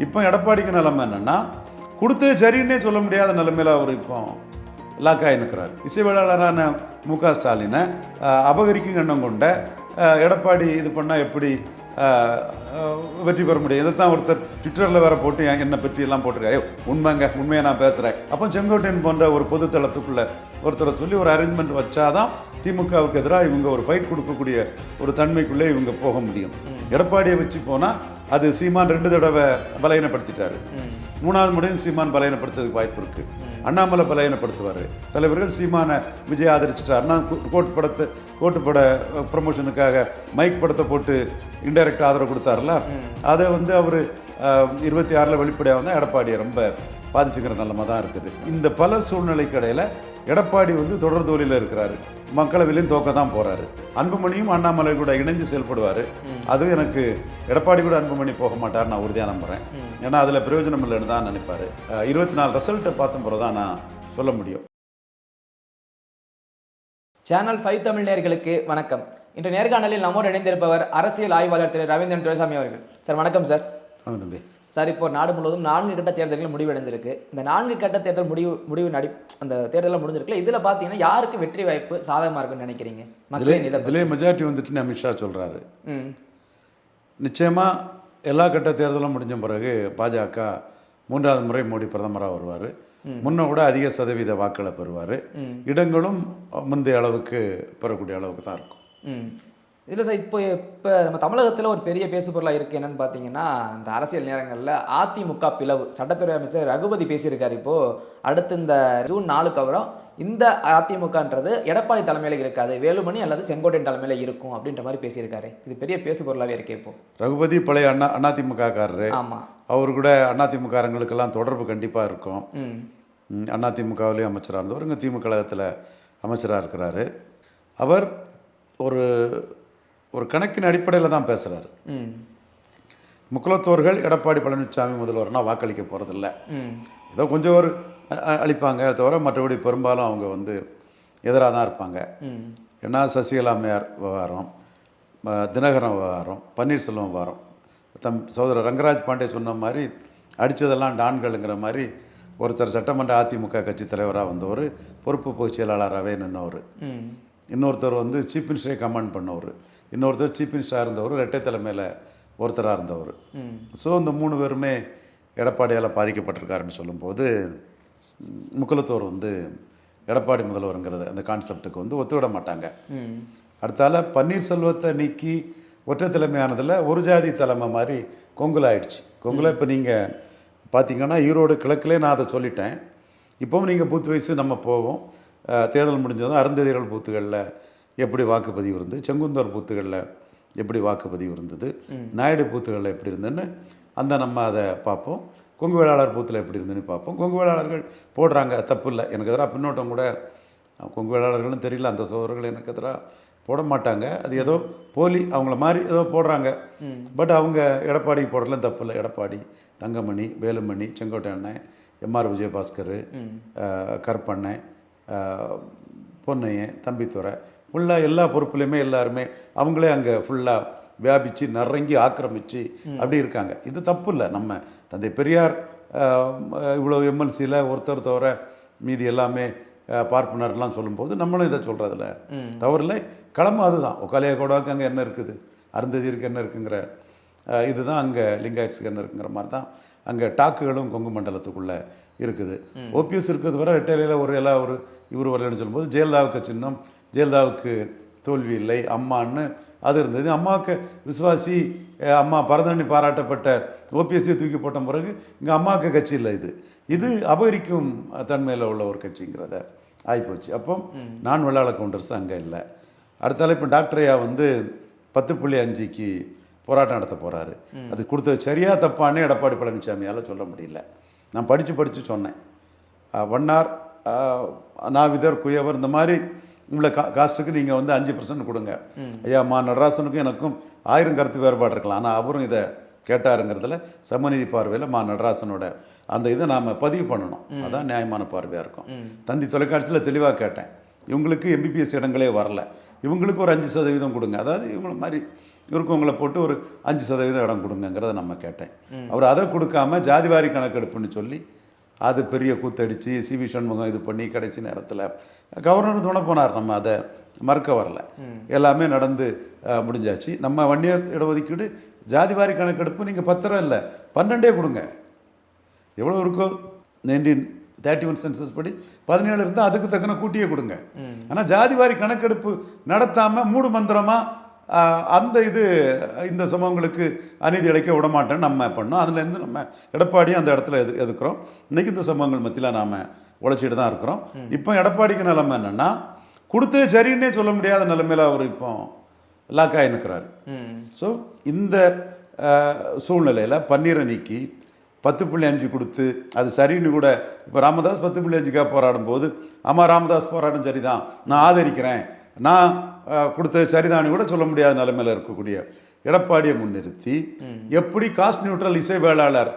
இப்போ எடப்பாடிக்கு நிலைமை என்னென்னா கொடுத்தது சரின்னே சொல்ல முடியாத நிலைமையில் அவர் இப்போ லாக்காகி நிற்கிறார். இசைவேளாளரான மு.க.ஸ்டாலினை அபகரிக்கும் எண்ணம் கொண்ட எடப்பாடி இது பண்ணால் எப்படி வெற்றி பெற முடியும்? இதை தான் ஒருத்தர் ட்விட்டரில் வேறு போட்டு என்னை பற்றியெல்லாம் போட்டிருக்காரு. உண்மையை நான் பேசுகிறேன். அப்போ செங்கோட்டையன் போன்ற ஒரு பொதுத்தளத்துக்குள்ளே ஒருத்தரை சொல்லி ஒரு அரேஞ்ச்மெண்ட் வச்சாதான் திமுகவுக்கு எதிராக இவங்க ஒரு ஃபைட் கொடுக்கக்கூடிய ஒரு தன்மைக்குள்ளே இவங்க போக முடியும். எடப்பாடியை வச்சு போனால் அது சீமான் 2 தடவை பலகீனப்படுத்திட்டாரு. 3வது முறையும் சீமான் பலகீனப்படுத்துறதுக்கு வாய்ப்பு இருக்குது. அண்ணாமலை பலகீனப்படுத்துவார். தலைவர்கள் சீமானை விஜய் ஆதரிச்சிட்டாருன்னா கோட்டுப்பட ப்ரமோஷனுக்காக மைக் படத்தை போட்டு இன்டைரக்ட் ஆதரவு கொடுத்தாருல, அதை அவர் 26 வெளிப்படையாக வந்தால் எடப்பாடியை ரொம்ப பாதிச்சுக்கிற நிலைமை தான் இருக்குது. இந்த பல சூழ்நிலைக்கு இடையில் எடப்பாடி தொடர் தோல்வியில் இருக்கிறாரு. மக்களவையிலையும் தோக்க தான் போகிறாரு. அன்புமணியும் அண்ணாமலை கூட இணைஞ்சு செயல்படுவார். அதுவும் எனக்கு எடப்பாடி கூட அன்புமணி போக மாட்டார் நான் உறுதியாக நம்புகிறேன். ஏன்னா அதில் பிரயோஜனம் இல்லைன்னு தான் நினைப்பார். 24 ரிசல்ட்டை பார்த்த பிறகு தான் நான் சொல்ல முடியும். சேனல் 5 தமிழ் நேயர்களுக்கு வணக்கம். இன்று நேர்காணலில் நம்மோடு இணைந்திருப்பவர் அரசியல் ஆய்வாளர் திரு ரவீந்திரன் துரைசாமி அவர்கள். சார் வணக்கம் சார். வணக்கம் தம்பி. சார், இப்போ நாடு முழுவதும் 4 கட்ட தேர்தல்கள் முடிவடைஞ்சிருக்கு. இந்த 4 கட்ட தேர்தல் முடிவு அந்த தேர்தலில் முடிஞ்சிருக்குல்ல, இதில் பார்த்தீங்கன்னா யாருக்கு வெற்றி வாய்ப்பு சாதகமாக இருக்குன்னு நினைக்கிறீங்க? இதிலே மெஜாரிட்டி வந்துட்டுன்னு அமித்ஷா சொல்கிறாரு. நிச்சயமாக எல்லா கட்ட தேர்தலும் முடிஞ்ச பிறகு பாஜக 3வது முறை மோடி பிரதமராக வருவார். முன்ன கூட அதிக சதவீத வாக்களை பெறுவார். இடங்களும் முந்தைய அளவுக்கு பெறக்கூடிய அளவுக்கு தான் இருக்கும். இல்லை சார், இப்போ நம்ம தமிழகத்தில் ஒரு பெரிய பேசு பொருளாக இருக்குது. என்னென்னு பார்த்தீங்கன்னா, இந்த அரசியல் நேரங்களில் அதிமுக பிளவு சட்டத்துறை அமைச்சர் ரகுபதி பேசியிருக்காரு. இப்போது அடுத்து இந்த ஜூன் 4க்கு அப்புறம் இந்த அதிமுகன்றது எடப்பாடி தலைமையில் இருக்காது, வேலுமணி அல்லது செங்கோட்டையன் தலைமையில் இருக்கும் அப்படின்ற மாதிரி பேசியிருக்காரு. இது பெரிய பேசு பொருளாகவே இருக்கே. இப்போ ரகுபதி பழைய அதிமுகக்காரரு. ஆமாம், அவர் கூட அதிமுககாரங்களுக்கெல்லாம் தொடர்பு கண்டிப்பாக இருக்கும். அதிமுகவிலேயும் அமைச்சராக இருந்தவர், இங்கே திமுக கழகத்தில் அமைச்சராக இருக்கிறாரு. அவர் ஒரு கணக்கின் அடிப்படையில் தான் பேசுகிறாரு. முக்குலத்தோர்கள் எடப்பாடி பழனிசாமி முதல்வர்னா வாக்களிக்க போகிறதில்ல. ஏதோ கொஞ்சம் ஒரு அளிப்பாங்க தவிர மற்றபடி பெரும்பாலும் அவங்க எதிராக தான் இருப்பாங்க. ஏன்னா சசிகலா அம்மையார் விவகாரம், தினகரன் விவகாரம், பன்னீர்செல்வம் விவகாரம், சகோதரர் ரங்கராஜ் பாண்டே சொன்ன மாதிரி அடித்ததெல்லாம் டான்களுங்கிற மாதிரி ஒருத்தர் சட்டமன்ற அதிமுக கட்சி தலைவராக வந்தவர், பொறுப்பு பொதுச் செயலாளராகவே நின்றவர். இன்னொருத்தர் சீஃப் மினிஸ்டரை கமாண்ட் பண்ணவர். இன்னொருத்தர் சீஃப் மினிஸ்டராக இருந்தவர், இரட்டை தலைமையில் ஒருத்தராக இருந்தவர். ஸோ இந்த 3 பேருமே எடப்பாடியால் பாதிக்கப்பட்டிருக்காருன்னு சொல்லும்போது முக்குலத்தோர் எடப்பாடி முதல்வருங்கிறது அந்த கான்செப்டுக்கு ஒத்துவிட மாட்டாங்க. அடுத்தால பன்னீர்செல்வத்தை நீக்கி ஒற்றை தலைமையானதில் ஒரு ஜாதி தலைமை மாதிரி கொங்குல ஆயிடுச்சு. கொங்குல இப்போ நீங்கள் பார்த்தீங்கன்னா ஈரோடு கிழக்கிலே நான் அதை சொல்லிட்டேன். இப்போவும் நீங்கள் பூத் வயசு நம்ம போவோம். தேர்தல் முடிஞ்சதும் அருந்ததியர்கள் பூத்துகளில் எப்படி வாக்குப்பதிவு இருந்தது, செங்குந்தர் பூத்துகளில் எப்படி வாக்குப்பதிவு இருந்தது, நாயுடு பூத்துகளில் எப்படி இருந்ததுன்னு நம்ம அதை பார்ப்போம். கொங்கு வேளாளர் பூத்தில் எப்படி இருந்துன்னு பார்ப்போம். கொங்கு வேளாளர்கள் போடுறாங்க, தப்பு இல்லை. எனக்கு எதிராக பின்னோட்டம் கூட கொங்கு வேளாளர்களும் தெரியல, அந்த சோதர்கள் எனக்கு எதிராக போட மாட்டாங்க. அது ஏதோ போலி, அவங்கள மாதிரி ஏதோ போடுறாங்க. பட் அவங்க எடப்பாடிக்கு போடுறதுலாம் தப்பு இல்லை. எடப்பாடி, தங்கமணி, வேலுமணி, செங்கோட்டையண்ணன், எம்ஆர் விஜயபாஸ்கர், கருப்பண்ணன், பொன்னையன், தம்பித்துறை, ஃபுல்லாக எல்லா பொறுப்புலையுமே எல்லாருமே அவங்களே அங்கே ஃபுல்லாக வியாபித்து நறங்கி ஆக்கிரமித்து அப்படி இருக்காங்க. இது தப்பு இல்லை. நம்ம தந்தை பெரியார் இவ்வளோ எம்எல்சியில் ஒருத்தர் தவிர மீதி எல்லாமே பார்ப்பனர்லாம் சொல்லும்போது நம்மளும் இதை சொல்கிறதில்ல, தவறில்லை. களமும் அதுதான். ஒக்காலியா கோடாவுக்கு அங்கே என்ன இருக்குது, அருந்ததிற்கு என்ன இருக்குங்கிற இதுதான் அங்கே லிங்காயட்ஸுக்கு என்ன இருக்குங்கிற மாதிரி தான் அங்கே டாக்குகளும் கொங்கு மண்டலத்துக்குள்ளே இருக்குது. ஓபிஎஸ் இருக்கிறது வர ரெட்டையில ஒரு இவர் வரலன்னு சொல்லும்போது ஜெயலலிதாவுக்கு சின்னம், ஜெயலலிதாவுக்கு தோல்வி இல்லை, அம்மான்னு அது இருந்தது. அம்மாவுக்கு விசுவாசி, அம்மா பரதனி பாராட்டப்பட்ட ஓபிஎஸ்சியை தூக்கி போட்ட பிறகு இங்கே அம்மாவுக்கு கட்சி இல்லை. இது அபகரிக்கும் தன்மையில் உள்ள ஒரு கட்சிங்கிறத ஆகிப்போச்சு. அப்போ நான் வெள்ளாள கவுண்டர்ஸ் அங்கே இல்லை. அடுத்தால இப்போ டாக்டர் ஐயா 10.5க்கு போராட்டம் நடத்த போகிறாரு. அது கொடுத்தது சரியாக தப்பானே எடப்பாடி பழனிசாமியால் சொல்ல முடியல. நான் படித்து சொன்னேன். வண்ணார், நாவிதர், குயவர் இந்த மாதிரி உங்களை காஸ்ட்டுக்கு நீங்கள் 5% கொடுங்க. ஐயா நடராசனுக்கும் எனக்கும் 1000 கருத்து வேறுபாடு இருக்கலாம். ஆனால் அவரும் இதை கேட்டாருங்கிறதுல சமநீதி பார்வையில் நடராசனோட அந்த இதை நாம் பதிவு பண்ணணும். அதான் நியாயமான பார்வையாக இருக்கும். தந்தி தொலைக்காட்சியில் தெளிவாக கேட்டேன். இவங்களுக்கு எம்பிபிஎஸ் இடங்களே வரல, இவங்களுக்கு ஒரு 5% கொடுங்க. அதாவது இவங்கள மாதிரி இருக்கவங்களை போட்டு ஒரு 5% இடம் கொடுங்கங்கிறத நம்ம கேட்டேன். அவர் அதை கொடுக்காம ஜாதிவாரி கணக்கெடுப்புன்னு சொல்லி அது பெரிய கூத்தடிச்சு சிவி சண்முகம் இது பண்ணி கடைசி நேரத்தில் கவர்னர் துணை போனார். நம்ம அதை மறுக்க வரல. எல்லாமே நடந்து முடிஞ்சாச்சு. நம்ம வன்னியர் இடஒதுக்கீடு ஜாதிவாரி கணக்கெடுப்பு நீங்கள் 10 இல்லை 12 கொடுங்க. எவ்வளோ இருக்கோ 1931 சென்சஸ் படி 17 இருந்தால் அதுக்கு தக்கன கூட்டியே கொடுங்க. ஆனால் ஜாதிவாரி கணக்கெடுப்பு நடத்தாமல் மூடு மந்திரமாக அந்த இந்த சமூகங்களுக்கு அநீதி இழைக்க விடமாட்டேன்னு நம்ம பண்ணோம். அதுலேருந்து நம்ம எடப்பாடியும் அந்த இடத்துல எதுக்குறோம். இன்றைக்கி இந்த சமூகங்கள் மத்தியில் நாம் உழைச்சிட்டு தான் இருக்கிறோம். இப்போ எடப்பாடிக்கு நிலைமை என்னென்னா கொடுத்தது சரின்னே சொல்ல முடியாத நிலைமையில் அவர் இப்போ லாக்காகி நிற்கிறாரு. ஸோ இந்த சூழ்நிலையில் பன்னீரை நீக்கி 10.5 கொடுத்து அது சரின்னு கூட இப்போ ராமதாஸ் 10.5க்காக போராடும் போது ஆமாம் ராமதாஸ் போராட்டம் சரிதான், நான் ஆதரிக்கிறேன், நான் கொடுத்தது சரிதான்னு கூட சொல்ல முடியாத நிலைமையில் இருக்கக்கூடிய எடப்பாடியை முன்னிறுத்தி எப்படி காஸ்ட் நியூட்ரல் இசை வேளாளர்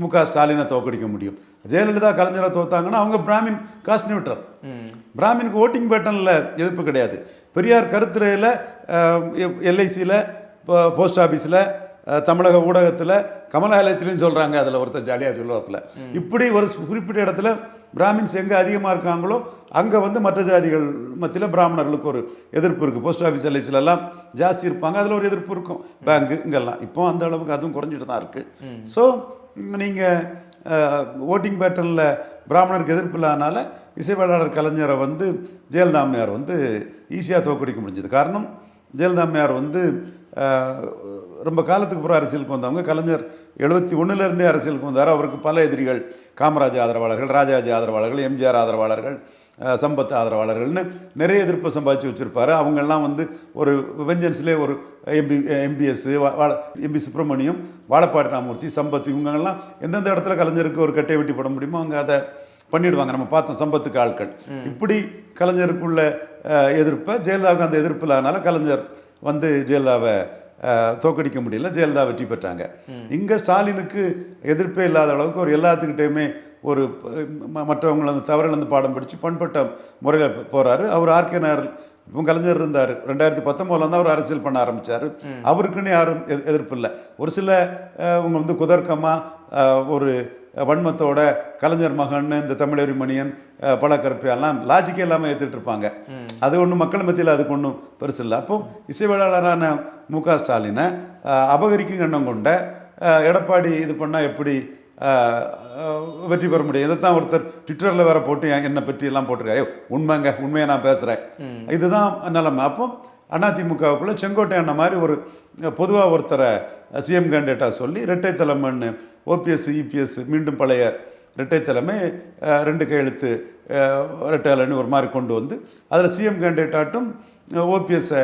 மு.க. ஸ்டாலினை தோக்கடிக்க முடியும்? ஜெயலலிதா கலைஞரை தோத்தாங்கன்னா அவங்க பிராமின் காஸ்ட் நியூட்ரல். பிராமினுக்கு ஓட்டிங் பேட்டர்னில் எதிர்ப்பு கிடையாது. பெரியார் கருத்துறையில் எல்ஐசியில் போஸ்ட் ஆஃபீஸில் தமிழக ஊடகத்தில் கமலாலயத்திலையும் சொல்கிறாங்க. அதில் ஒருத்தர் ஜாலியாக சொல்லுவாப்பில் இப்படி ஒரு குறிப்பிட்ட இடத்துல பிராமின்ஸ் எங்கே அதிகமாக இருக்காங்களோ அங்கே மற்ற ஜாதிகள் மத்தியில் பிராமணர்களுக்கு ஒரு எதிர்ப்பு இருக்குது. போஸ்ட் ஆஃபீஸ் எல்ஐசிலெல்லாம் ஜாஸ்தி இருப்பாங்க, அதில் ஒரு எதிர்ப்பு இருக்கும். பேங்கு இங்கெல்லாம் இப்போ அந்த அளவுக்கு அதுவும் குறைஞ்சிட்டு தான் இருக்குது. ஸோ நீங்கள் ஓட்டிங் பேட்டர்னில் பிராமணருக்கு எதிர்ப்பு இல்லாதனால இசைவேளாளர் கலைஞரை ஜெயலலிதா அம்மையார் ஈஸியாக தோக்கடிக்க முடிஞ்சது. காரணம் ஜெயலலிதா அம்மையார் ரொம்ப காலத்துக்கு அப்புறம் அரசியலுக்கு வந்தவங்க. கலைஞர் 71 அரசியலுக்கு வந்தார். அவருக்கு பல எதிரிகள், காமராஜ் ஆதரவாளர்கள், ராஜாஜி ஆதரவாளர்கள், எம்ஜிஆர் ஆதரவாளர்கள், சம்பத் ஆதரவாளர்கள்னு நிறைய எதிர்ப்பை சம்பாதிச்சு வச்சுருப்பார். அவங்கெல்லாம் ஒரு வெஞ்சன்ஸ்லேயே ஒரு எம்பிஎஸ் எம்பி சுப்பிரமணியம், வாழப்பாடி ராமூர்த்தி, சம்பத் இவங்கெல்லாம் எந்தெந்த இடத்துல கலைஞருக்கு ஒரு கட்டை வெட்டி போட முடியுமோ அவங்க அதை பண்ணிவிடுவாங்க. நம்ம பார்த்தோம் சம்பத்துக்கு ஆட்கள். இப்படி கலைஞருக்குள்ள எதிர்ப்பை ஜெயலலிதாவுக்கு அந்த எதிர்ப்பு இல்லாதனால கலைஞர் ஜெயலலிதாவை தோக்கடிக்க முடியல. ஜெயலலிதா வெற்றி பெற்றாங்க. இங்கே ஸ்டாலினுக்கு எதிர்ப்பே இல்லாத அளவுக்கு ஒரு எல்லாத்துக்கிட்டையுமே ஒரு மற்றவங்களை தவறிலிருந்து பாடம் படித்து பண்பட்ட முறையில் போகிறாரு. அவர் ஆர்கே நகர் இப்போ கலைஞர் இருந்தார். 2019 தான் அவர் அரசியல் பண்ண ஆரம்பித்தார். அவருக்குன்னு யாரும் எதிர்ப்பு இல்லை. ஒரு சில இவங்க குதர்க்கமாக ஒரு வன்மத்தோட கலைஞர் மகன், இந்த தமிழறி மணியன், பழக்கருப்பையெல்லாம் லாஜிக்கே இல்லாமல் ஏற்றுட்டு இருப்பாங்க. அது ஒன்றும் மக்கள் மத்தியில் அதுக்கு ஒன்றும் பெருசு இல்லை. அப்போ இசைவேளாளரான மு.க. ஸ்டாலினை அபகரிக்கும் எண்ணம் கொண்ட எடப்பாடி இது பண்ணால் எப்படி வெற்றி பெற முடியும்? இதைத்தான் ஒருத்தர் ட்விட்டரில் வேற போட்டு என்னை பற்றி எல்லாம் போட்டிருக்காரு. உண்மைங்க, உண்மையை நான் பேசுகிறேன், இதுதான் நிலைமை. அப்போ அதிமுகவுக்குள்ளே செங்கோட்டையண்ண மாதிரி ஒரு பொதுவாக ஒருத்தரை சிஎம் கேண்டிடேட்டாக சொல்லி இரட்டை தலைமைன்னு ஓபிஎஸ் இபிஎஸ் மீண்டும் பழைய இரட்டை தலைமை 2 கையெழுத்து இரட்டைன்னு ஒரு மாதிரி கொண்டு அதில் சிஎம் கேண்டிடேட்டாட்டும் ஓபிஎஸ்ஸை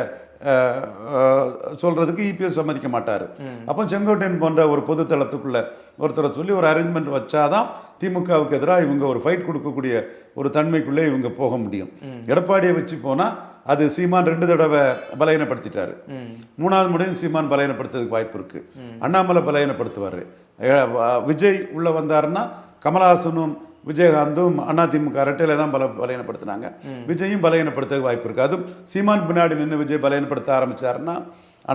சொல்கிறதுக்கு இபிஎஸ் சம்மதிக்க மாட்டார். அப்போ செங்கோட்டையன் போன்ற ஒரு பொது தளத்துக்குள்ளே ஒருத்தரை சொல்லி ஒரு அரேஞ்ச்மெண்ட் வச்சாதான் திமுகவுக்கு எதிராக இவங்க ஒரு ஃபைட் கொடுக்கக்கூடிய ஒரு தன்மைக்குள்ளே இவங்க போக முடியும். எடப்பாடியை வச்சு போனால் அது சீமான் 2 தடவை பலகீனப்படுத்திட்டாரு. 3வது முறையும் சீமான் பலகீனப்படுத்துறதுக்கு வாய்ப்பு இருக்குது. அண்ணாமலை பலகீனப்படுத்துவார். விஜய் உள்ளே வந்தாருன்னா கமலஹாசனும் விஜயகாந்தும் அதிமுக அரட்டையில தான் பலகீனப்படுத்தினாங்க. விஜயும் பலகீனப்படுத்த வாய்ப்பு இருக்குது. அதுவும் சீமான் பின்னாடி நின்று விஜய் பலகீனப்படுத்த ஆரம்பித்தாருன்னா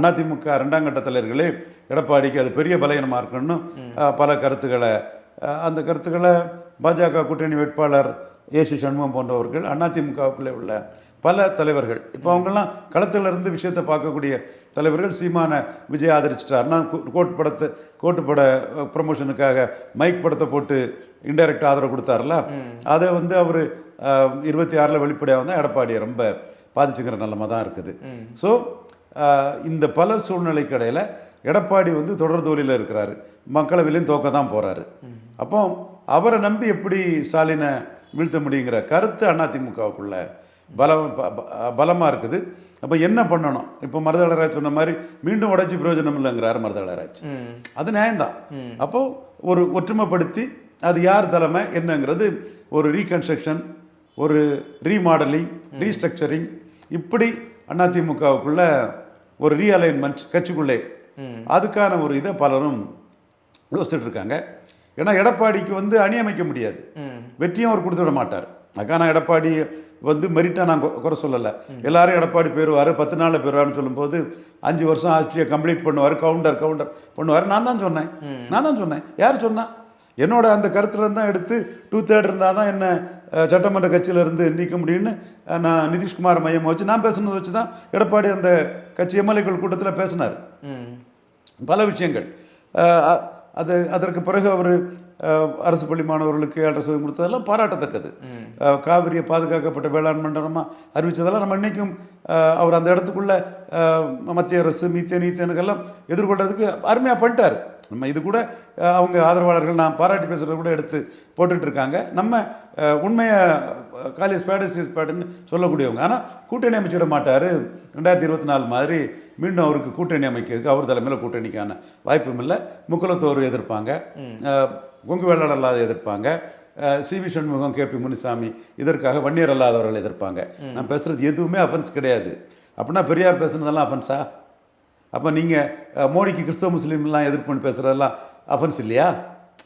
அதிமுக 2ஆம் கட்ட தலைவர்களே எடப்பாடிக்கு அது பெரிய பலகீனமாக இருக்கணும்னு பல கருத்துக்களை அந்த கருத்துக்களை பாஜக கூட்டணி வேட்பாளர் ஏசி சண்முகம் போன்றவர்கள் அதிமுகவுக்குள்ளே உள்ள பல தலைவர்கள் இப்போ அவங்கெல்லாம் களத்தில் இருந்து விஷயத்தை பார்க்கக்கூடிய தலைவர்கள் சீமான விஜய் ஆதரிச்சிட்டாருன்னா கோட்டுப்பட ப்ரமோஷனுக்காக மைக் படத்தை போட்டு இன்டைரக்ட் ஆதரவு கொடுத்தாருல, அதை அவர் 26 வெளிப்படையாக வந்தால் எடப்பாடியை ரொம்ப பாதிச்சுக்கிற நிலைமை தான் இருக்குது. ஸோ இந்த பல சூழ்நிலைக்கு இடையில் எடப்பாடி தொடர் தோல்வியில் இருக்கிறாரு. மக்களவையிலையும் தோக்க தான் போகிறாரு. அப்போ அவரை நம்பி எப்படி ஸ்டாலினை வீழ்த்த முடியுங்கிற கருத்து அதிமுகவுக்குள்ள பலமாக இருக்குது. அப்போ என்ன பண்ணணும்? இப்போ மருதளராஜ் சொன்ன மாதிரி மீண்டும் உடைச்சி பிரயோஜனம் இல்லைங்கிறாரு மருதளராஜ். அது நியாயம்தான். அப்போது ஒரு ஒற்றுமைப்படுத்தி அது யார் தலைமை என்னங்கிறது ஒரு ரீகன்ஸ்ட்ரக்ஷன், ஒரு ரீமாடலிங், ரீஸ்ட்ரக்சரிங், இப்படி அதிமுகவுக்குள்ள ஒரு ரீஅலைன்மெண்ட் கட்சிக்குள்ளே அதுக்கான ஒரு இதை பலரும் யோசிச்சுட்டு இருக்காங்க. ஏன்னா எடப்பாடிக்கு அணி அமைக்க முடியாது, வெற்றியும் அவர் கொடுத்து விட மாட்டார். அக்கா நான் எடப்பாடி வந்து மெரிட்டாக நான் குறை சொல்லலை. எல்லாரும் எடப்பாடி போயிடுவார், 10 நாளில் போயிடுவார்னு சொல்லும்போது 5 வருஷம் ஆட்சியை கம்ப்ளீட் பண்ணுவார், கவுண்டர் பண்ணுவார். நான் தான் சொன்னேன். யார் சொன்னா? என்னோட அந்த கருத்துலேருந்து தான் எடுத்து 2/3 இருந்தால் தான் என்ன சட்டமன்ற கட்சியிலேருந்து நீக்க முடியும்னு நான் நிதிஷ்குமார் மையம் வச்சு நான் பேசுனதை வச்சு தான் எடப்பாடி அந்த கட்சி எம்எல்ஏக்கள் கூட்டத்தில் பேசினார். பல விஷயங்கள். அதற்கு பிறகு அவர் அரசு பள்ளி மாணவர்களுக்கு 7,5% கொடுத்ததெல்லாம் பாராட்டத்தக்கது. காவிரியை பாதுகாக்கப்பட்ட வேளாண் மண்டலமாக அறிவித்ததெல்லாம் நம்ம இன்றைக்கும் அவர் அந்த இடத்துக்குள்ள மத்திய அரசு ஈத்தேனுக்கெல்லாம் எதிர்கொள்றதுக்கு அருமையாக பண்ணிட்டார். நம்ம இது கூட அவங்க ஆதரவாளர்கள் நான் பாராட்டி பேசுகிறத கூட எடுத்து போட்டுட்ருக்காங்க. நம்ம உண்மையை காலி ஸ்பேடுன்னு சொல்லக்கூடியவங்க. ஆனால் கூட்டணி அமைச்சிட மாட்டார். 2024 மாதிரி மீண்டும் அவருக்கு கூட்டணி அமைக்கிறதுக்கு அவர் தலைமையில் கூட்டணிக்கான வாய்ப்பும் இல்லை. முக்குலத்தோர் எதிர்ப்பாங்க, கொங்கு வேளாளர் அல்லாத எதிர்ப்பாங்க, சிவி சண்முகம், கேபி முனுசாமி இதற்காக வன்னியர் அல்லாதவர்கள் எதிர்ப்பாங்க. நான் பேசுகிறது எதுவுமே அஃபென்ஸ் கிடையாது. அப்படின்னா பெரியார் பேசுனதெல்லாம் அஃபென்ஸா? அப்போ நீங்கள் மோடிக்கு கிறிஸ்தவ முஸ்லீம்லாம் எதிர்ப்புன்னு பேசுகிறதெல்லாம் அஃபென்ஸ் இல்லையா?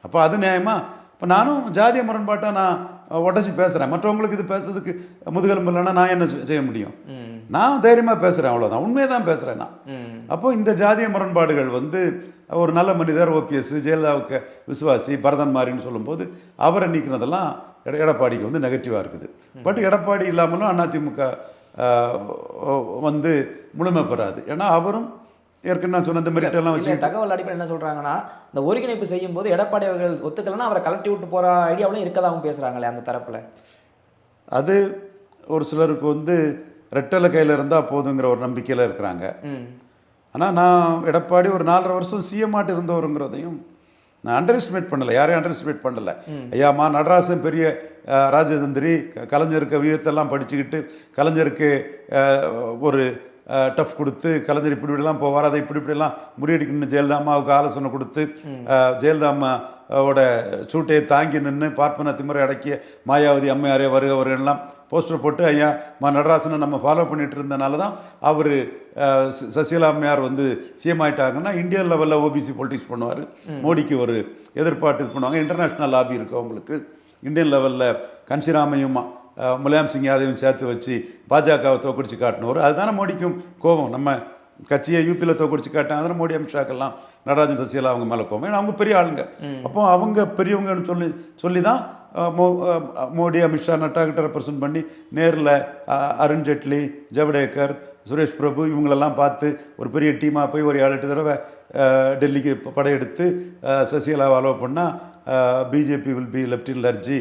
அப்போ அது நியாயமா? இப்போ நானும் ஜாதிய முரண்பாட்டை நான் உடச்சி பேசுகிறேன். மற்றவங்களுக்கு இது பேசுறதுக்கு முதுகெலும்பு இல்லைன்னா நான் என்ன செய்ய முடியும்? நான் தைரியமாக பேசுகிறேன், அவ்வளோதான். உண்மையை தான் பேசுகிறேன் நான். அப்போ இந்த ஜாதிய முரண்பாடுகள் வந்து ஒரு நல்ல மனிதர் ஓபிஎஸ், ஜெயலலிதாவுக்கு விசுவாசி, பரதன் மாரின்னு சொல்லும்போது அவரை நீக்கினதெல்லாம் எடப்பாடிக்கு வந்து நெகட்டிவாக இருக்குது. பட் எடப்பாடி இல்லாமலும் அதிமுக வந்து முழுமை பெறாது. ஏன்னா அவரும் ஏற்கனவே நான் சொன்ன இந்த மெரிட்டெல்லாம் வச்சு தகவல் அடிப்படையில் என்ன சொல்கிறாங்கன்னா, இந்த ஒருங்கிணைப்பு செய்யும் போது எடப்பாடி அவர்கள் ஒத்துக்கலைன்னா அவரை கலட்டி விட்டு போகிற ஐடியாவிலும் இருக்கதாகவும் பேசுகிறாங்களே அந்த தரப்பில். அது ஒரு சிலருக்கு வந்து ரெட்டலை கையில் இருந்தால் போதுங்கிற ஒரு நம்பிக்கையில் இருக்கிறாங்க. ஆனால் நான் எடப்பாடி ஒரு 4.5 வருஷம் சிஎம்மாட்டு இருந்தவருங்கிறதையும் நான் அண்டர் எஸ்டிமேட் பண்ணலை, யாரையும் அண்டர் எஸ்டிமேட் பண்ணலை. ஐயாமா நடராசன் பெரிய ராஜதந்திரி, கலைஞருக்கு வியத்தெல்லாம் படிச்சுக்கிட்டு கலைஞருக்கு ஒரு டஃப் கொடுத்து கலைஞர் இப்படிலாம் போவார், அதை இப்படிலாம் முறியடிக்கணும்னு ஜெயலலிதாமாவுக்கு ஆலோசனை கொடுத்து ஜெயலலிதாமாவோட சூட்டையை தாங்கி நின்று பார்ப்பன திமுறை அடக்கிய மாயாவதி அம்மையாரே வருகவர்கள்லாம் போஸ்டர் போட்டு ஐயா நடராசனை நம்ம ஃபாலோ பண்ணிட்டு இருந்தனால தான் அவர் சசிகலா அம்மையார் வந்து சிஎம் ஆகிட்டாங்கன்னா இந்தியன் லெவலில் ஓபிசி பொலிட்டிக்ஸ் பண்ணுவார், மோடிக்கு ஒரு எதிர்பார்த்து இது பண்ணுவாங்க. இன்டர்நேஷ்னல் லாபி இருக்குது அவங்களுக்கு. இந்தியன் லெவலில் கன்சிராமையும் முலாயம் சிங் யாதவையும் சேர்த்து வச்சு பாஜகவை தோக்கடிச்சு காட்டினவர். அதுதானே மோடிக்கும் கோபம். நம்ம கட்சியை யூபியில் தோக்கடிச்சு காட்டினா அதனால் மோடி அமித்ஷாக்கெல்லாம் நடராஜன் சசிகலா அவங்க மேலே கோபம். ஏன்னா அவங்க பெரிய ஆளுங்க. அப்போ அவங்க பெரியவங்கன்னு சொல்லி தான் மோடி அமித்ஷா நட்டாக்கிட்ட ரெப்ரசன்ட் பண்ணி நேரில் அருண்ஜேட்லி, ஜவடேக்கர், சுரேஷ் பிரபு இவங்களெல்லாம் பார்த்து ஒரு பெரிய டீமாக போய் ஒரு 7-8 தடவை டெல்லிக்கு படையெடுத்து சசிகலாவை அலோவ் பண்ணால் BJP will be left in lurch,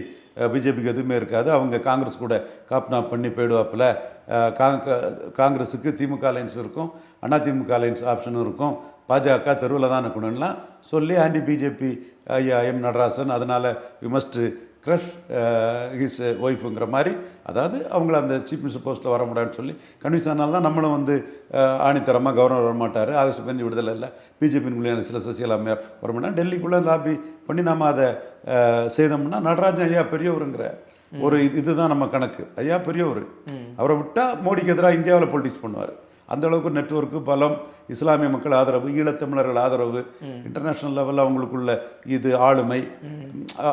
பிஜேபிக்கு எதுவுமே இருக்காது, அவங்க காங்கிரஸ் கூட காப்னாப் பண்ணி போயிடுவாப்பில், காங்கிரஸுக்கு திமுக அலைன்ஸ் இருக்கும், அதிமுக அலைன்ஸ் ஆப்ஷனும் இருக்கும், பாஜக தெருவில் தான் இருக்கணும்லாம் சொல்லி ஆன்டி பிஜேபி ஐயா எம் நடராசன், அதனால் வி மஸ்ட் க்ரஷ் ஹிஸ் ஒய்ஃபுங்கிற மாதிரி, அதாவது அவங்கள அந்த சீஃப் மினிஸ்டர் போஸ்ட்டில் வர முடியாதுன்னு சொல்லி கன்வின்ஸ் ஆனால தான் நம்மளும் வந்து ஆணித்தரமாக கவர்னர் வரமாட்டார், ஆகஸ்ட் 15 விடுதலை இல்லை, பிஜேபியின் மூலியான சில சசிகலா அம்மையார் வரமாட்டார், டெல்லிக்குள்ளே லாபி பண்ணி நம்ம அதை செய்தோம்னா நடராஜன் ஐயா பெரியவருங்கிற ஒரு இதுதான் நம்ம கணக்கு. ஐயா பெரியவர், அவரை விட்டால் மோடிக்கு எதிராக இந்தியாவில் பொலிட்டிக்ஸ் பண்ணுவார். அந்த அளவுக்கு நெட்வொர்க்கு, பலம், இஸ்லாமிய மக்கள் ஆதரவு, ஈழத்தமிழர்கள் ஆதரவு, இன்டர்நேஷ்னல் லெவலில் அவங்களுக்குள்ள இது ஆளுமை,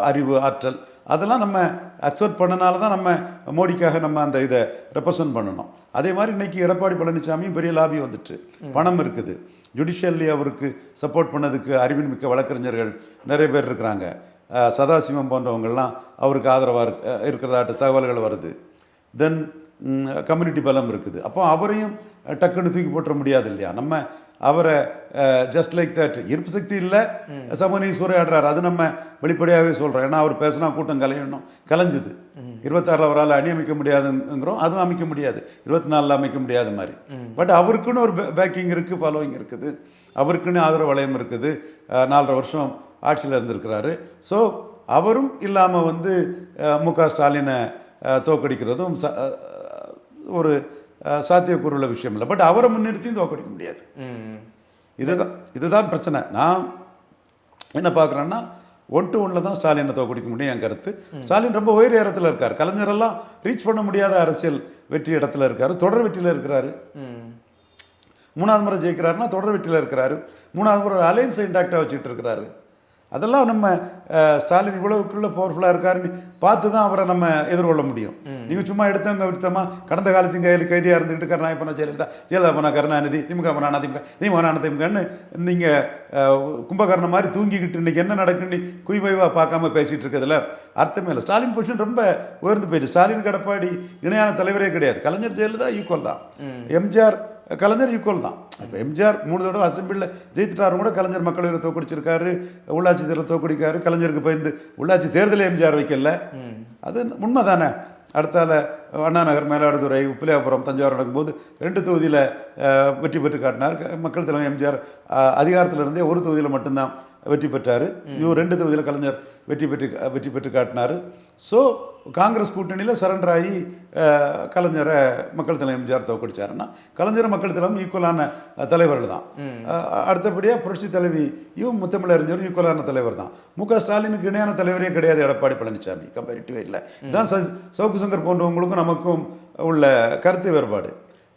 அறிவு, ஆற்றல், அதெல்லாம் நம்ம அக்செப்ட் பண்ணனால தான் நம்ம மோடிக்காக நம்ம அந்த இதை ரெப்ரசன்ட் பண்ணணும். அதே மாதிரி இன்றைக்கி எடப்பாடி பழனிசாமியும் பெரிய லாபி வந்துட்டு, பணம் இருக்குது, ஜுடிஷியல்லி அவருக்கு சப்போர்ட் பண்ணதுக்கு அறிவின் மிக்க வழக்கறிஞர்கள் நிறைய பேர் இருக்கிறாங்க, சதாசிவம் போன்றவங்கள்லாம் அவருக்கு ஆதரவாக இருக்கிறதாட்ட தகவல்கள் வருது. தென் கம்யூனிட்டி பலம் இருக்குது. அப்போ அவரையும் டக்குன்னு தூக்கி போட்டுற முடியாது இல்லையா? நம்ம அவரை ஜஸ்ட் லைக் தட் இருப்பு சக்தி இல்லை, சமநீ சூறையாடுறாரு, அது நம்ம வெளிப்படையாகவே சொல்கிறோம். ஏன்னா அவர் பேசினா கூட்டம் கலையணும், கலைஞ்சுது. 26 அவரால் அணி அமைக்க முடியாதுங்கிறோம், அதுவும் அமைக்க முடியாது, 24 அமைக்க முடியாத மாதிரி. பட் அவருக்குன்னு ஒரு பேக்கிங் இருக்குது, ஃபாலோவிங் இருக்குது, அவருக்குன்னு ஆதரவு வளையம் இருக்குது, 4.5 வருஷம் ஆட்சியில் இருந்திருக்கிறாரு. ஸோ அவரும் இல்லாமல் வந்து முக ஸ்டாலினை தோக்கடிக்கிறதும் ஒரு சாத்தியக்கூறுள்ள விஷயம் இல்லை. பட் அவரை முன்னிறுத்தியும் தோக்கடிக்க முடியாது. இதுதான் பிரச்சனை. நான் என்ன பார்க்குறேன்னா 1-to-1 தான் ஸ்டாலினை தோக்கடிக்க முடியும் என் கருத்து. ஸ்டாலின் ரொம்ப உயர் இடத்துல இருக்கார், கலைஞரெல்லாம் ரீச் பண்ண முடியாத அரசியல் வெற்றி இடத்துல இருக்கார், தொடர் வெற்றியில் இருக்கிறாரு. 3வது முறை ஜெயிக்கிறாருன்னா தொடர் வெற்றியில் இருக்கிறாரு, 3வது முறை அலைன்ஸை இன்டாக்டாக வச்சுக்கிட்டு இருக்கிறாரு. அதெல்லாம் நம்ம ஸ்டாலின் இவ்வளவுக்குள்ள பவர்ஃபுல்லாக இருக்காருன்னு பார்த்து தான் அவரை நம்ம எதிர்கொள்ள முடியும். நீங்கள் சும்மா எடுத்தவங்க விடுத்தமா கடந்த காலத்தின் கைதியாக இருந்துக்கிட்டு கருணாநிதி பண்ண ஜெயலலிதா பண்ண கருணாநிதி, திமுக பண்ண திமுகன்னு நீங்கள் கும்பகர்ணம் மாதிரி தூங்கிக்கிட்டு இன்னைக்கு என்ன நடக்குன்னு குய்வைவாக பார்க்காம பேசிகிட்டு இருக்கிறதுல அர்த்தமே இல்லை. ஸ்டாலின் பொசிஷன் ரொம்ப உயர்ந்து போயிடுச்சு. ஸ்டாலின் எடப்பாடி இணையான தலைவரே கிடையாது. கலைஞர் ஜெயலலிதா ஈக்குவல் தான், எம்ஜிஆர் கலைஞர் ஈக்குவல் தான். இப்போ எம்ஜிஆர் 3 தடவை அசம்பிளியில் ஜெயித்துட்டாரும் கூட கலைஞர் மக்களவையில் தோக்கடிச்சிருக்காரு, உள்ளாட்சி தேர்தல் தோக்கடிக்காரு. கலைஞருக்கு பயந்து உள்ளாட்சி தேர்தலே எம்ஜிஆர் வைக்கல, அது உண்மை தானே. அடுத்தால அண்ணா நகர், மயிலாடுதுறை, உப்பிலியாபுரம், தஞ்சாவூர் நடக்கும்போது 2 தொகுதியில் வெற்றி பெற்று காட்டினார். மக்கள் தலைவர் எம்ஜிஆர் அதிகாரத்தில் இருந்தே ஒரு தொகுதியில் மட்டும்தான் வெற்றி பெற்றார். இவர் 2 தொகுதியில் கலைஞர் வெற்றி பெற்று காட்டினார். ஸோ காங்கிரஸ் கூட்டணியில் சரண்டர் ஆகி கலைஞரை மக்கள் தலைவர் எம்ஜிஆர் தோக்கடிச்சாருன்னா கலைஞர் மக்கள் தலைவரும் ஈக்குவலான தலைவர்கள் தான். அடுத்தபடியாக புரட்சி தலைவியும் முத்தமிழறிஞரும் ஈக்குவலான தலைவர் தான். மு.க. ஸ்டாலினுக்கு இணையான தலைவரே கிடையாது எடப்பாடி பழனிசாமி, கம்பேரிட்டிவே இல்லை. இதுதான் சவுக்கு சங்கர் போன்றவங்களுக்கும் நமக்கும் உள்ள கருத்து வேறுபாடு.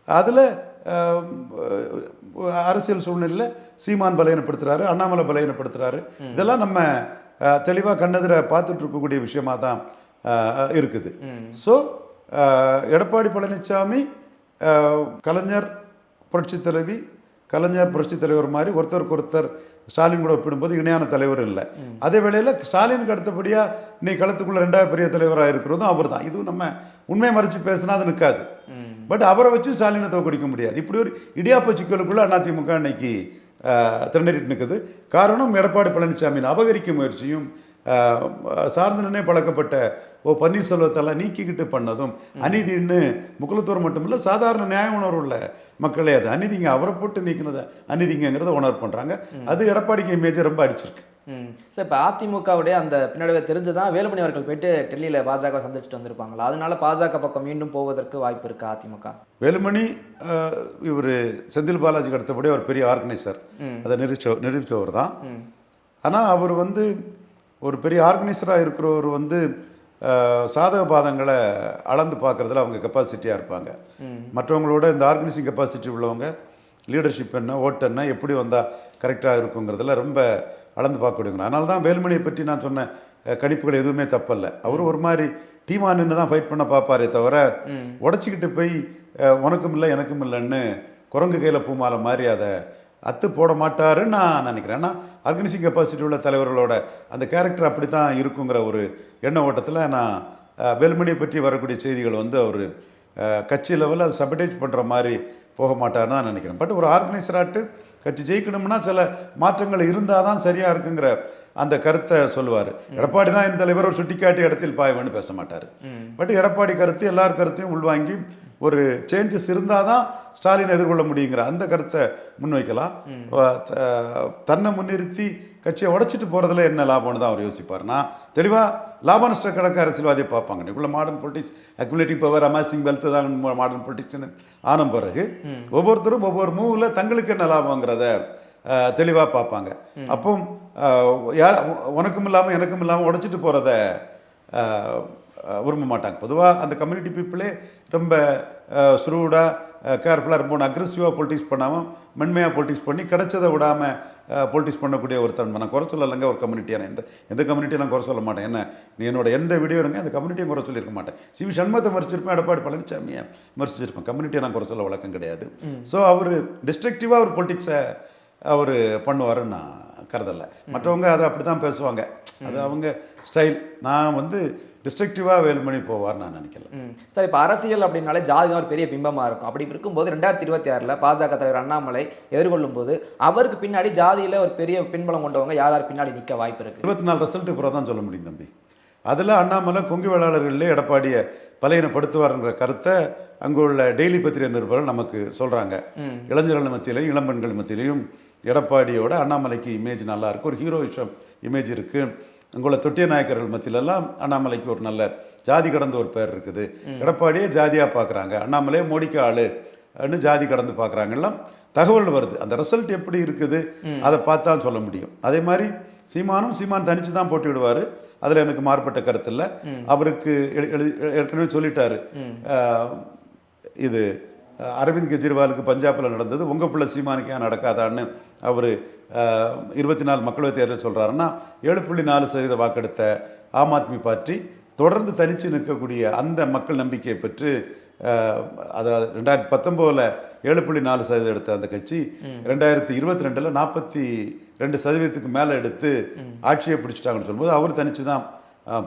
அதில் அரசியல் சூழ்நிலையில் சீமான் பலையனப்படுத்துறாரு, அண்ணாமலை பலையனப்படுத்துறாரு. இதெல்லாம் நம்ம தெளிவாக கண்ணெதிர பார்த்துட்டு இருக்கக்கூடிய விஷயமா தான் இருக்குது. ஸோ எடப்பாடி பழனிசாமி கலைஞர் புரட்சி தலைவி, கலைஞர் புரட்சி தலைவர் மாதிரி ஒருத்தருக்கு ஒருத்தர் ஸ்டாலின் கூட ஒப்பிடும்போது இணையான தலைவர் இல்லை. அதே வேளையில் ஸ்டாலினுக்கு அடுத்தபடியாக இன்னைக்கு களத்துக்குள்ள 2வது பெரிய தலைவராக இருக்கிறதும் அவர் தான். இதுவும் நம்ம உண்மையை மறைச்சு பேசினா அது நிற்காது. பட் அவரை வச்சு ஸ்டாலினை தோக்கடிக்க முடியாது. இப்படி ஒரு இடியாப்ப சிக்கலுக்குள்ள அதிமுக இன்னைக்கு திரண்டிட்டு நிற்குது. காரணம் எடப்பாடி பழனிசாமியின் அபகரிக்கும் முயற்சியும் சார்ந்து நின்று பழக்கப்பட்ட பன்னீர்செல்வத்தெல்லாம் நீக்கிக்கிட்டு பண்ணதும் அநீதின்னு முக்குலத்தோர் மட்டுமில்லை, சாதாரண நியாய உணர்வு உள்ள மக்களே அது அநீதிங்க, அவரை போட்டு நீக்கினதை அநீதிங்கிறத உணர்வு பண்ணுறாங்க. அது எடப்பாடிக்கு இமேஜை ரொம்ப அடிச்சிருக்கு. சார், இப்போ அதிமுகவுடைய அந்த பின்னடைவை தெரிஞ்சுதான் வேலுமணி அவர்கள் போயிட்டு டெல்லியில் பாஜக சந்திச்சுட்டு வந்திருப்பாங்களா? அதனால பாஜக பக்கம் மீண்டும் போவதற்கு வாய்ப்பு இருக்கா அதிமுக? வேலுமணி இவர் செந்தில் பாலாஜிக்கு அடுத்தபடியே ஒரு பெரிய ஆர்கனைசர், அதை நிரூபித்தவர் தான். ஆனால் அவர் ஒரு பெரிய ஆர்கனைசராக இருக்கிறவர் சாதக பாதங்களை அளந்து பார்க்குறதுல அவங்க கெப்பாசிட்டியாக இருப்பாங்க. மற்றவங்களோட இந்த ஆர்கனைசிங் கெப்பாசிட்டி உள்ளவங்க லீடர்ஷிப் என்ன, ஓட்டு என்ன, எப்படி வந்தால் கரெக்டாக இருக்குங்கிறதுல ரொம்ப அளந்து பார்க்கக்கூடியவங்க. அதனால தான் வேலுமணியை பற்றி நான் சொன்ன கணிப்புகள் எதுவுமே தப்பல்ல. அவர் ஒரு மாதிரி டீமா நின்று தான் ஃபைட் பண்ண பார்ப்பாரே தவிர உடச்சிக்கிட்டு போய் உனக்கும் இல்லை எனக்கும் இல்லைன்னு குரங்கு கையில் பூமாலை மாதிரி அதை அத்து போட மாட்டாருன்னு நான் நினைக்கிறேன். ஏன்னா ஆர்கனைசிங் கெப்பாசிட்டி உள்ள தலைவர்களோட அந்த கேரக்டர் அப்படி தான் இருக்குங்கிற ஒரு எண்ண ஓட்டத்தில் நான் வேலுமணியை பற்றி வரக்கூடிய செய்திகள் அவர் கட்சி லெவலில் அதை சபடேஜ் பண்ணுற மாதிரி போக மாட்டாருன்னு தான் நினைக்கிறேன். பட் ஒரு ஆர்கனைசராட்டு கட்சி ஜெயிக்கணும்னா சில மாற்றங்கள் இருந்தால் தான் சரியாக இருக்குங்கிற அந்த கருத்தை சொல்லுவார். எடப்பாடி தான் என் தலைவர், ஒரு சுட்டிக்காட்டி இடத்தில் பாய்வேன்னு பேச மாட்டார். பட் எடப்பாடி கருத்து எல்லார் கருத்தையும் உள்வாங்கி ஒரு சேஞ்சஸ் இருந்தால் தான் ஸ்டாலின் எதிர்கொள்ள முடியுங்கிற அந்த கருத்தை முன்வைக்கலாம். தன்னை முன்னிறுத்தி கட்சியை உடைச்சிட்டு போகிறதுல என்ன லாபம்னு தான் அவர் யோசிப்பார். நான் தெளிவாக லாப நஷ்ட கணக்கு அரசியல்வாதியை பார்ப்பாங்க. இவ்வளோ modern politics, accumulating power, amassing wealth தான் மாடர்ன் பொலிட்டிக்ஸ்னு ஆன பிறகு ஒவ்வொருத்தரும் ஒவ்வொரு மூவில் தங்களுக்கு என்ன லாபங்கிறத தெளிவாக பார்ப்பாங்க. அப்போ யார் உனக்கும் இல்லாமல் எனக்கும் இல்லாமல் உடைச்சிட்டு போகிறத விரும்ப மாட்டாங்க. பொதுவாக அந்த கம்யூனிட்டி பீப்புளே ரொம்ப ஸ்ரூடாக கேர்ஃபுல்லாக ரொம்ப அக்ரெசிவாக பொலிட்டிக்ஸ் பண்ணாமல் மென்மையாக பொலிட்டிக்ஸ் பண்ணி கிடைச்சதை விடாமல் பொலிட்டிக்ஸ் பண்ணக்கூடிய ஒரு தன்மை. நான் குறை சொல்லலைங்க ஒரு கம்யூனிட்டியான எந்த கம்யூனிட்டியும் நான் குறை சொல்ல மாட்டேன். என்ன நீ என்னோட எந்த வீடியோ எடுங்க அந்த கம்யூனிட்டியும் குறை சொல்லியிருக்க மாட்டேன். சிவி சண்முகத்தை மறிச்சிருப்பேன், எடப்பாடி பழனிசாமியை மறிச்சிருப்பேன். கம்யூனிட்டியை நான் குறை சொல்ல வழக்கம் கிடையாது. ஸோ அவர் டிஸ்ட்ரக்டிவாக ஒரு பொலிட்டிக்ஸை அவர் பண்ணுவாருன்னு நான் கருதலை. மற்றவங்க அதை அப்படி தான் பேசுவாங்க, அது அவங்க ஸ்டைல். நான் டிஸ்ட்ரக்டிவாக வேலுமணி போவார்னு நான் நினைக்கல. சார், இப்போ அரசியல் அப்படின்னாலே ஜாதி தான் ஒரு பெரிய பிம்பமாக இருக்கும். அப்படி இருக்கும்போது 2026 பாஜக தலைவர் அண்ணாமலை எதிர்கொள்ளும் போது அவருக்கு பின்னாடி ஜாதியில் ஒரு பெரிய பின்பலம் கொண்டவங்க யார் பின்னாடி நிற்க வாய்ப்பு இருக்குது? 24 ரிசல்ட் அப்புறம் தான் சொல்ல முடியும் தம்பி. அதில் அண்ணாமலை கொங்கு வேளாளர்களே எடப்பாடியை பலையினப்படுத்துவாருங்கிற கருத்தை அங்கே உள்ள டெய்லி பத்திரிகை நிருபர்கள் நமக்கு சொல்கிறாங்க. இளைஞர்கள் மத்தியிலையும் இளம்பெண்கள் மத்தியிலையும் எடப்பாடியோட அண்ணாமலைக்கு இமேஜ் நல்லா இருக்குது, ஒரு ஹீரோயிஷம் இமேஜ் இருக்குது. அங்குள்ள தொட்டிய நாயக்கர்கள் மத்தியிலெல்லாம் அண்ணாமலைக்கு ஒரு நல்ல ஜாதி கடந்த ஒரு பேர் இருக்குது. எடப்பாடியே ஜாதியாக பார்க்குறாங்க, அண்ணாமலையே மோடிக்கு ஆளுன்னு ஜாதி கடந்து பார்க்குறாங்கலாம் தகவல் வருது. அந்த ரிசல்ட் எப்படி இருக்குது அதை பார்த்து தான் சொல்ல முடியும். அதே மாதிரி சீமான் தனித்து தான் போட்டிவிடுவார், அதில் எனக்கு மாறுபட்ட கருத்து இல்லை. அவருக்கு ஏற்கனவே சொல்லிட்டாரு, இது அரவிந்த் கெஜ்ரிவாலுக்கு பஞ்சாபில் நடந்தது உங்கள் பிள்ளை சீமானுக்கு ஏன் நடக்காதான்னு அவர் 24 மக்களவைத் தேர்தல் சொல்கிறாருன்னா 7.4% வாக்கெடுத்த ஆம் ஆத்மி பார்ட்டி தொடர்ந்து தனித்து நிற்கக்கூடிய அந்த மக்கள் நம்பிக்கையை பெற்று அதாவது 2019 7.4% எடுத்த அந்த கட்சி 2022 42% மேலே எடுத்து ஆட்சியை பிடிச்சிட்டாங்கன்னு சொல்லும்போது அவர் தனித்து தான்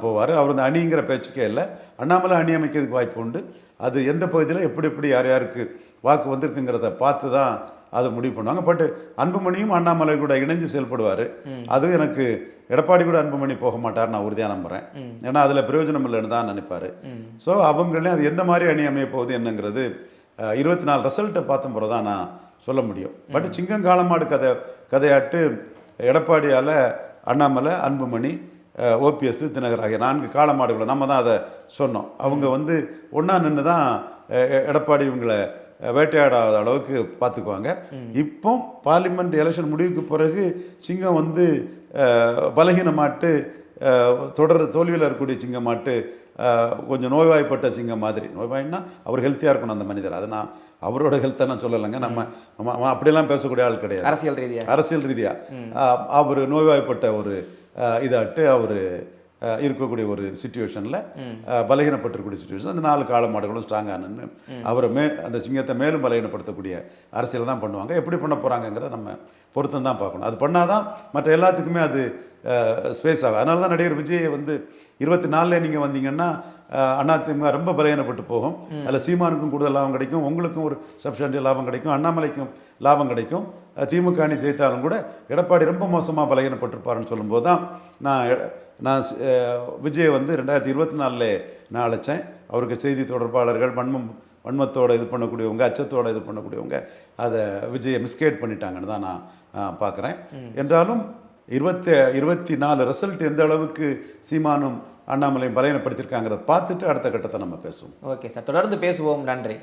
போவார். அவர் அந்த அணிங்கிற பேச்சுக்கே இல்லை. அண்ணாமலை அணி அமைக்கிறதுக்கு வாய்ப்பு உண்டு. அது எந்த பகுதியில் எப்படி யார் யாருக்கு வாக்கு வந்திருக்குங்கிறத பார்த்து தான் அதை முடிவு பண்ணுவாங்க. பட் அன்புமணியும் அண்ணாமலை கூட இணைஞ்சு செயல்படுவார். அது எனக்கு எடப்பாடி கூட அன்புமணி போக மாட்டார் நான் உறுதியாக நம்புகிறேன். ஏன்னா அதில் பிரயோஜனம் இல்லைன்னு தான் நினைப்பார். ஸோ அவங்களே அது எந்த மாதிரி அணி அமைய போகுது என்னங்கிறது 24 ரிசல்ட்டை பார்த்த பிறகு தான் நான் சொல்ல முடியும். பட் சிங்கங்காலமாடு கதையாட்டு எடப்பாடியால் அண்ணாமலை, அன்புமணி, ஓபிஎஸ், தினகர் ஆகிய 4 காளமாடுகளை நம்ம தான் அதை சொன்னோம். அவங்க வந்து ஒன்றா நின்று தான் எடப்பாடி இவங்களை வேட்டையாடாத அளவுக்கு பார்த்துக்குவாங்க. இப்போ பார்லிமெண்ட் எலெக்ஷன் முடிவுக்கு பிறகு சிங்கம் வந்து பலகீனமாட்டு தோல்வியில் இருக்கக்கூடிய சிங்கமாட்டு கொஞ்சம் நோய்வாய்ப்பட்ட சிங்கம் மாதிரி. நோய்வாய்னா அவர் ஹெல்த்தியாக இருக்கணும் அந்த மனிதர். அதை நான் அவரோட ஹெல்த்தை நான் சொல்லலைங்க. நம்ம அப்படியெல்லாம் பேசக்கூடிய ஆள் கிடையாது. அரசியல் ரீதியாக அவர் நோய்வாய்ப்பட்ட ஒரு இதாட்டு அவர் இருக்கக்கூடிய ஒரு சிச்சுவேஷனில் பலகீனப்பட்டிருக்கக்கூடிய சிச்சுவேஷன் அந்த 4 காளமாடுகளும் ஸ்ட்ராங்காக நின்று அவரை அந்த சிங்கத்தை மேலும் பலகீனப்படுத்தக்கூடிய அரசியல் தான் பண்ணுவாங்க. எப்படி பண்ண போகிறாங்கங்கிறத நம்ம பொருத்தம் தான் பார்க்கணும். அது பண்ணால் தான் மற்ற எல்லாத்துக்குமே அது ஸ்பேஸ் ஆகும். அதனால தான் நடிகர் விஜய் வந்து 24 நீங்கள் வந்தீங்கன்னா அதிமுக ரொம்ப பலகீனப்பட்டு போகும். அதில் சீமானுக்கும் கூடுதல் லாபம் கிடைக்கும், உங்களுக்கும் ஒரு சப்ஸ்டான்ஷியல் லாபம் கிடைக்கும், அண்ணாமலைக்கும் லாபம் கிடைக்கும். திமுக அணி ஜெயித்தாலும் கூட எடப்பாடி ரொம்ப மோசமாக பலகீனப்பட்டிருப்பாருன்னு சொல்லும்போது தான் நான் விஜய் வந்து 2024 நான் அழைச்சேன். அவருக்கு செய்தி தொடர்பாளர்கள் வன்மத்தோடு இது பண்ணக்கூடியவங்க, அச்சத்தோடு இது பண்ணக்கூடியவங்க அதை விஜயை மிஸ்கைட் பண்ணிட்டாங்கன்னு தான் நான் பார்க்குறேன். என்றாலும் 24 ரிசல்ட் எந்த அளவுக்கு சீமானும் அண்ணாமலையும் பலகீனப்படுத்தியிருக்காங்கிறத பார்த்துட்டு அடுத்த கட்டத்தை நம்ம பேசுவோம். ஓகே சார், தொடர்ந்து பேசுவோம். நன்றி.